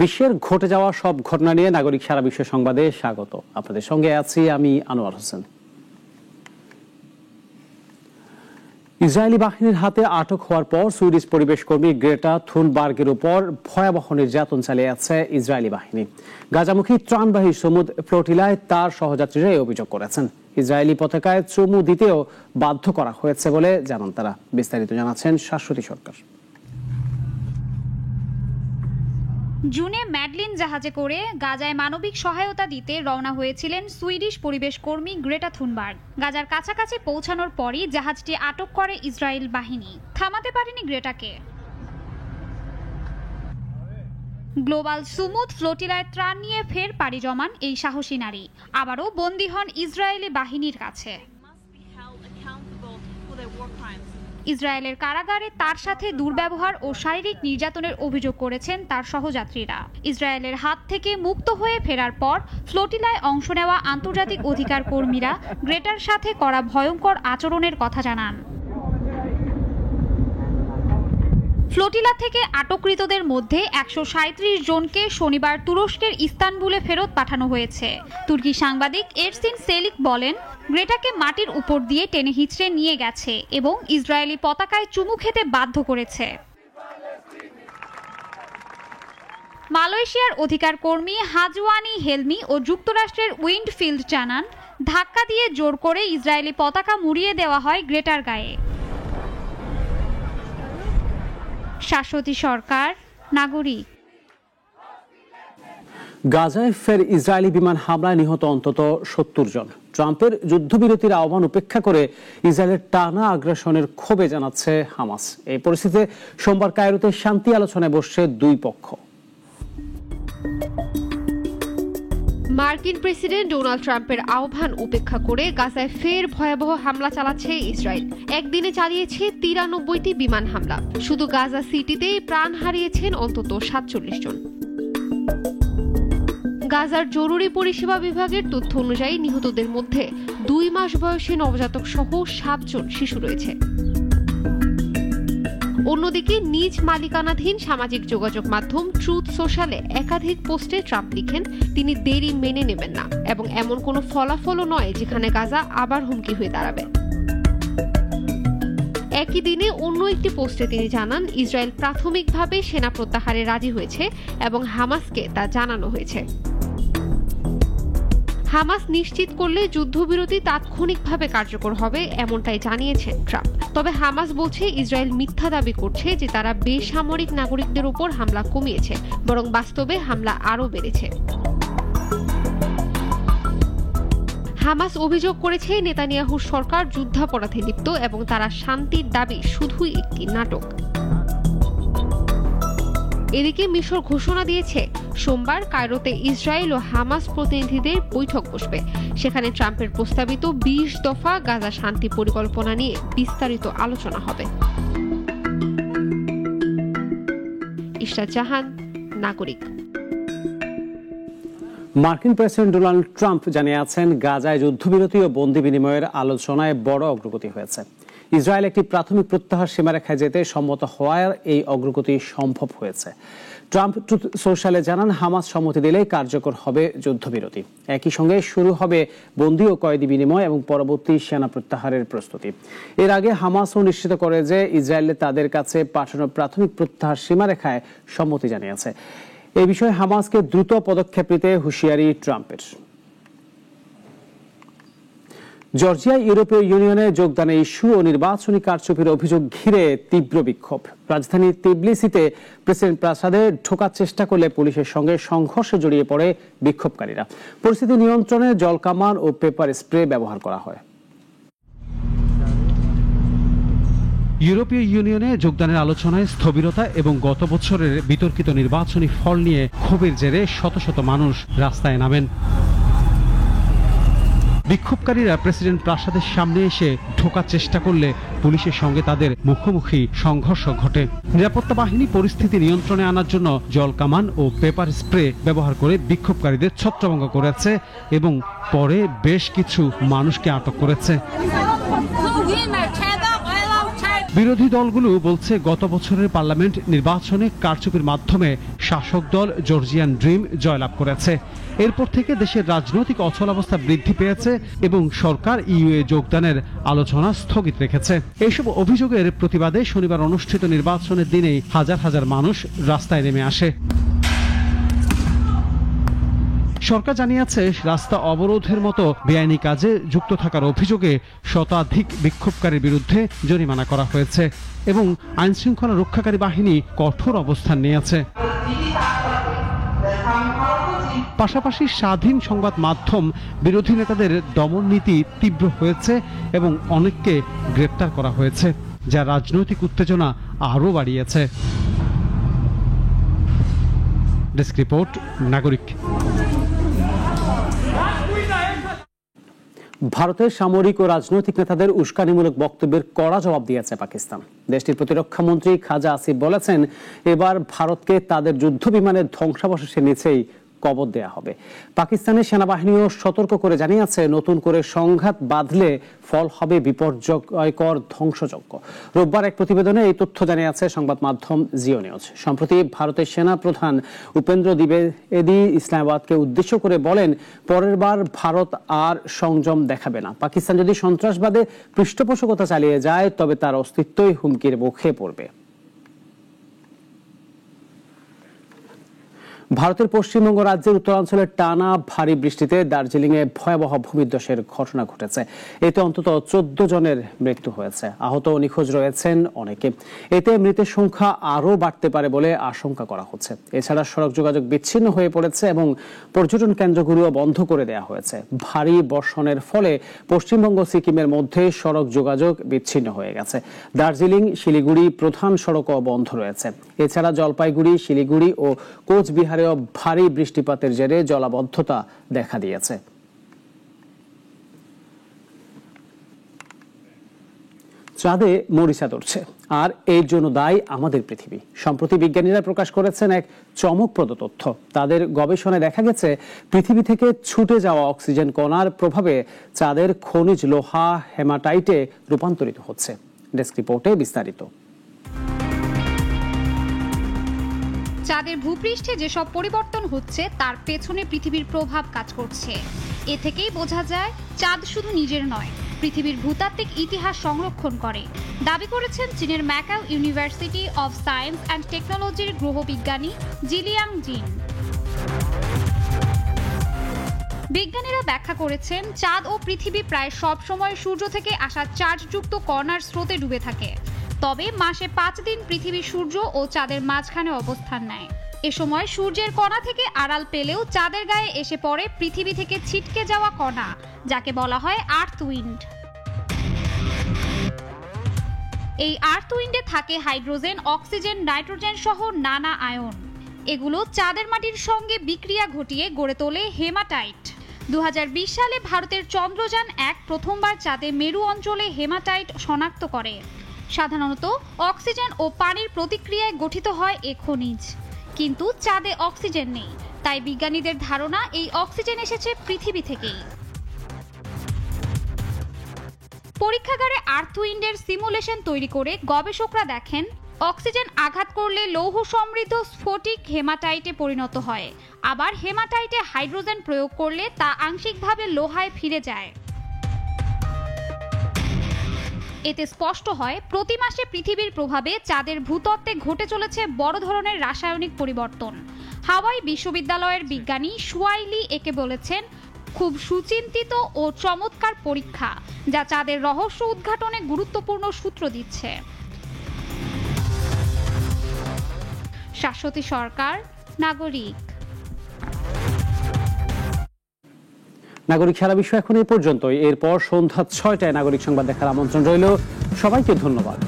বিশ্বের ঘটে যাওয়া সব ঘটনা নিয়ে নাগরিক সারা বিশ্ব সংবাদে স্বাগত। আপনাদের সঙ্গে আছি আমি আনোয়ার হোসেন। ইসরায়েলি বাহিনীর হাতে আটক হওয়ার পর সুইডিশ পরিবেশ কর্মী গ্রেটা থুনবার্গের উপর ভয়াবহ নির্যাতন চালিয়ে যাচ্ছে ইসরায়েলি বাহিনী। গাজামুখী ত্রাণবাহী সমুদ ফ্লোটিলায় তার সহযাত্রীরা এই অভিযোগ করেছেন। ইসরায়েলি পতাকায় চুমু দিতেও বাধ্য করা হয়েছে বলে জানান তারা। বিস্তারিত জানাচ্ছেন শাশ্বতী সরকার। জুনে ম্যাডলিন জাহাজে করে গাজায় মানবিক সহায়তা দিতে রওনা হয়েছিলেন সুইডিশ পরিবেশ কর্মী গ্রেটা থুনবার্গ। গাজার কাছাকাছি পৌঁছানোর পরই জাহাজটি আটক করে ইসরায়েল বাহিনী। থামাতে পারেনি গ্রেটাকে। গ্লোবাল সুমুদ ফ্লোটিলায় ত্রাণ নিয়ে ফের পাড়ি জমান এই সাহসী নারী আবারও বন্দী হন ইসরায়েলি বাহিনীর কাছে। ইসরায়েলের কারাগারে তার সাথে দুর্ব্যবহার ও শারীরিক নির্যাতনের অভিযোগ করেছেন তার সহযাত্রীরা। ইসরায়েলের হাত থেকে মুক্ত হয়ে ফেরার পর ফ্লোটিলায় অংশ নেওয়া আন্তর্জাতিক অধিকার কর্মীরা গ্রেটার সাথে করা ভয়ঙ্কর আচরণের কথা জানান। ফ্লোটিলা থেকে আটককৃতদের মধ্যে 137 জনকে শনিবার তুরস্কের ইস্তানবুলে ফেরত পাঠানো হয়েছে। তুর্কি সাংবাদিক এরসিন সেলিক বলেন, গ্রেটাকে মাটির উপর দিয়ে টেনে হিঁচড়ে নিয়ে গেছে এবং ইসরায়েলি পতাকায় চুমু খেতে বাধ্য করেছে। মালয়েশিয়ার অধিকার কর্মী হাজওয়ানি হেলমি ও যুক্তরাষ্ট্রের উইন্ডফিল্ড জানান, ধাক্কা দিয়ে জোর করে ইসরায়েলি পতাকা মুড়িয়ে দেওয়া হয় গ্রেটার গায়ে। শাশ্বতী সরকার, নাগরিক। গাজায় ফের ইসরায়েলি বিমান হামলায় নিহত অন্তত 70 জন। ট্রাম্পের যুদ্ধবিরতির আহ্বান উপেক্ষা করে ইসরায়েলের টানা আগ্রাসনের ক্ষোভে জানাচ্ছে হামাস। এই পরিস্থিতিতে সোমবার কায়রোতে শান্তি আলোচনায় বসছে দুই পক্ষ। মার্কিন প্রেসিডেন্ট ডোনাল্ড ট্রাম্পের আহ্বান উপেক্ষা করে গাজায় ফের ভয়াবহ হামলা চালাচ্ছে ইসরায়েল। একদিনে চালিয়েছে 93টি বিমান হামলা। শুধু গাজা সিটিতেই প্রাণ হারিয়েছেন অন্তত 47 জন। গাজার জরুরি পরিষেবা বিভাগের তথ্য অনুযায়ী নিহতদের মধ্যে 2 মাস বয়সী নবজাতক সহ 7 জন শিশু রয়েছে। অন্যদিকে নিজ মালিকানাধীন সামাজিক যোগাযোগ মাধ্যম ট্রুথ সোশ্যালে একাধিক পোস্টে ট্রাম্প লিখেন, তিনি দেরি মেনে নেবেন না এবং এমন কোনো ফলাফলও নয় যেখানে গাজা আবার হুমকি হয়ে দাঁড়াবে। একই দিনে অন্য একটি পোস্টে তিনি জানান, ইসরায়েল প্রাথমিকভাবে সেনা প্রত্যাহারে রাজি হয়েছে এবং হামাসকে তা জানানো হয়েছে। হামাস নিশ্চিত করলে যুদ্ধবিরতি তাৎক্ষণিকভাবে কার্যকর হবে, এমনটাই জানিয়েছেন ট্রাম্প। তবে হামাস বলছে ইসরায়েল মিথ্যা দাবি করছে যে তারা বেসামরিক নাগরিকদের উপর হামলা কমিয়েছে, বরং বাস্তবে হামলা আরও বেড়েছে। হামাস অভিযোগ করেছে নেতানিয়াহুর সরকার যুদ্ধাপরাধে লিপ্ত এবং তারা শান্তির দাবি শুধুই একটি নাটক। এদিকে মিশর ঘোষণা দিয়েছে সোমবার কায়রোতে ইসরায়েল ও হামাস প্রতিনিধিদের বৈঠক বসবে। সেখানে ট্রাম্পের প্রস্তাবিত 20 দফা গাজা শান্তি পরিকল্পনা নিয়ে বিস্তারিত আলোচনা হবে। ইশরাত জাহান, নাগরিক। মার্কিন প্রেসিডেন্ট ডোনাল্ড ট্রাম্প জানিয়েছেন, গাজায় যুদ্ধবিরতি ও বন্দি বিনিময়ের আলোচনায় বড় অগ্রগতি হয়েছে। ইসরায়েল একটি প্রাথমিক প্রত্যাহার সীমারেখায় যেতে সম্মত হওয়ার এই অগ্রগতি সম্ভব হয়েছে। ট্রাম্প ট্রুথ সোশ্যালে জানান, হামাস সম্মতি দিলেই কার্যকর হবে যুদ্ধবিরতি। একই সঙ্গে শুরু হবে বন্দী ও কয়েদি বিনিময় এবং পরবর্তী সেনা প্রত্যাহারের প্রস্তুতি। এর আগে হামাসও নিশ্চিত করে যে ইসরায়েল তাদের কাছে পাঠানো প্রাথমিক প্রত্যাহার সীমারেখায় সম্মতি জানিয়েছে। এই বিষয়ে হামাসকে দ্রুত পদক্ষেপ নিতে হুঁশিয়ারি ট্রাম্পের। জর্জিয়ায় ইউরোপীয় ইউনিয়নে যোগদানের ইস্যু ও নির্বাচনী কারচুপির অভিযোগ ঘিরে তীব্র বিক্ষোভ। রাজধানী তিবলিসিতে প্রেসিডেন্ট প্রাসাদে ঢোকার চেষ্টা করলে পুলিশের সঙ্গে সংঘর্ষে জড়িয়ে পড়ে বিক্ষোভকারীরা। পরিস্থিতি নিয়ন্ত্রণে জলকামান ও পেপার স্প্রে ব্যবহার করা হয়। ইউরোপীয় ইউনিয়নে যোগদানের আলোচনায় স্থবিরতা এবং গত বছরের বিতর্কিত নির্বাচনী ফল নিয়ে ক্ষোভের জেরে শত শত মানুষ রাস্তায় নামেন। বিক্ষোভকারীরা প্রেসিডেন্ট প্রাসাদের সামনে এসে ঢোকার চেষ্টা করলে পুলিশের সঙ্গে তাদের মুখোমুখি সংঘর্ষ ঘটে। নিরাপত্তা বাহিনী পরিস্থিতি নিয়ন্ত্রণে আনার জন্য জলকামান ও পেপার স্প্রে ব্যবহার করে বিক্ষোভকারীদের ছত্রভঙ্গ করেছে এবং পরে বেশ কিছু মানুষকে আটক করেছে। বিরোধী দলগুলো বলছে গত বছরের পার্লামেন্ট নির্বাচনে কারচুপির মাধ্যমে শাসক দল জর্জিয়ান ড্রিম জয়লাভ করেছে। এরপর থেকে দেশের রাজনৈতিক অচলাবস্থা বৃদ্ধি পেয়েছে এবং সরকার ইউএ যোগদানের আলোচনা স্থগিত রেখেছে। এইসব অভিযোগের প্রতিবাদে শনিবার অনুষ্ঠিত নির্বাচনের দিনেই হাজার হাজার মানুষ রাস্তায় নেমে আসে। সরকার জানিয়েছে রাস্তা অবরোধের মতো বেআইনি কাজে যুক্ত থাকার অভিযোগে শতাধিক বিক্ষোভকারীর বিরুদ্ধে জরিমানা করা হয়েছে এবং আইনশৃঙ্খলা রক্ষাকারী বাহিনী কঠোর অবস্থান নিয়েছে। পাশাপাশি স্বাধীন সংবাদ মাধ্যম বিরোধী নেতাদের দমন নীতি তীব্র হয়েছে এবং অনেককে গ্রেপ্তার করা হয়েছে, যা রাজনৈতিক উত্তেজনা আরও বাড়িয়েছে। ডেস্ক রিপোর্ট, নাগরিক। ভারতের সামরিক ও রাজনৈতিক নেতাদের উস্কানিমূলক বক্তব্যের কড়া জবাব দিয়েছে পাকিস্তান। দেশটির প্রতিরক্ষা মন্ত্রী খাজা আসিফ বলেছেন, এবার ভারতকে তাদের যুদ্ধ বিমানের ধ্বংসাবশেষের নিচেই কবর দেয়া হবে। পাকিস্তানের সেনাবাহিনীও সতর্ক করে জানিয়েছে, নতুন করে সংঘাত বাঁধলে ফল হবে বিপর্যয়কর ধ্বংসযজ্ঞ। রোববার এক প্রতিবেদনে এই তথ্য জানিয়েছে সংবাদ মাধ্যম জিও নিউজ। সম্প্রতি ভারতের সেনা প্রধান উপেন্দ্র দ্বিবেদী ইসলামাবাদকে উদ্দেশ্য করে বলেন, পরের বার ভারত আর সংযম দেখাবে না। পাকিস্তান যদি সন্ত্রাসবাদে পৃষ্ঠপোষকতা চালিয়ে যায় তবে তার অস্তিত্বই হুমকির মুখে পড়বে। ভারতের পশ্চিমবঙ্গ রাজ্যের উত্তরাঞ্চলের টানা ভারী বৃষ্টিতে দার্জিলিংয়ে ভয়াবহ ভূমিধসের ঘটনা ঘটেছে। এতে অন্তত 14 জনের মৃত্যু হয়েছে, আহত ও নিখোঁজ রয়েছেন অনেকে। এতে মৃতের সংখ্যা আরও বাড়তে পারে বলে আশঙ্কা করা হচ্ছে। এছাড়া সড়ক যোগাযোগ বিচ্ছিন্ন হয়ে পড়েছে এবং পর্যটন কেন্দ্রগুলিও বন্ধ করে দেওয়া হয়েছে। ভারী বর্ষণের ফলে পশ্চিমবঙ্গ সিকিমের মধ্যে সড়ক যোগাযোগ বিচ্ছিন্ন হয়ে গেছে। দার্জিলিং শিলিগুড়ি প্রধান সড়কও বন্ধ রয়েছে। এছাড়া জলপাইগুড়ি, শিলিগুড়ি ও কোচবিহারে ভারী বৃষ্টিপাতের জেরে জলাবদ্ধতা দেখা দিয়েছে। চাঁদে মরিচা ধরছে, আর এর জন্য দায়ী আমাদের পৃথিবী। সম্প্রতি বিজ্ঞানীরা প্রকাশ করেছেন এক চমকপ্রদ তথ্য। তাদের গবেষণায় দেখা গেছে, পৃথিবী থেকে ছুটে যাওয়া অক্সিজেন কণার প্রভাবে চাঁদের খনিজ লোহা হেমাটাইটে রূপান্তরিত হচ্ছে। ডেস্ক রিপোর্টে বিস্তারিত। চাঁদের ভূপৃষ্ঠে যেসব পরিবর্তন হচ্ছে তার পেছনে পৃথিবীর প্রভাব কাজ করছে। এ থেকেই বোঝা যায় চাঁদ শুধু নিজের নয়, পৃথিবীর ভূতাত্ত্বিক ইতিহাস সংরক্ষণ করে, দাবি করেছেন চীনের Macau University of Science and টেকনোলজির গ্রহবিজ্ঞানী জিলিয়াং জিন। বিজ্ঞানীরা ব্যাখ্যা করেছেন, চাঁদ ও পৃথিবী প্রায় সব সময় সূর্য থেকে আসা চার্জযুক্ত কণার স্রোতে ডুবে থাকে। তবে মাসে 5 দিন পৃথিবী সূর্য ও চাঁদের মাঝখানে অবস্থান নেয়। এ সময় সূর্যের কণা থেকে আড়াল পেলেও চাঁদের গায়ে এসে পড়ে পৃথিবী থেকে ছিটকে যাওয়া কণা, যাকে বলা হয় আর্থ উইন্ড। এই আর্থ উইন্ডে থাকে হাইড্রোজেন, অক্সিজেন, নাইট্রোজেন সহ নানা আয়ন। এগুলো চাঁদের মাটির সঙ্গে বিক্রিয়া ঘটিয়ে গড়ে তোলে হেমাটাইট। 2020 সালে ভারতের চন্দ্রযান 1 প্রথমবার চাঁদে মেরু অঞ্চলে হেমাটাইট শনাক্ত করে। সাধারণত অক্সিজেন ও পানির প্রতিক্রিয়ায় গঠিত হয় এ খনিজ, কিন্তু চাঁদে অক্সিজেন নেই। তাই বিজ্ঞানীদের ধারণা এই অক্সিজেন এসেছে পৃথিবী থেকেই। পরীক্ষাগারে আর্থ উইন্ডের সিমুলেশন তৈরি করে গবেষকরা দেখেন, অক্সিজেন আঘাত করলে লৌহ সমৃদ্ধ স্ফটিক হেমাটাইটে পরিণত হয়। আবার হেমাটাইটে হাইড্রোজেন প্রয়োগ করলে তা আংশিকভাবে লোহায় ফিরে যায়। এতে স্পষ্ট হয়, প্রতি মাসে পৃথিবীর প্রভাবে চাঁদের ভূতত্ত্বে ঘটে চলেছে বড় ধরনের রাসায়নিক পরিবর্তন। হাওয়াই বিশ্ববিদ্যালয়ের বিজ্ঞানী সুয়াইলি একে বলেছেন, খুব সুচিন্তিত ও চমৎকার পরীক্ষা, যা চাঁদের রহস্য উদ্ঘাটনে গুরুত্বপূর্ণ সূত্র দিচ্ছে। শাশ্বতী সরকার, নাগরিক। নাগরিক সারা বিশ্ব এখন এই পর্যন্তই। এরপর সন্ধ্যা 6টায় নাগরিক সংবাদ দেখার আমন্ত্রণ রইল। সবাইকে ধন্যবাদ।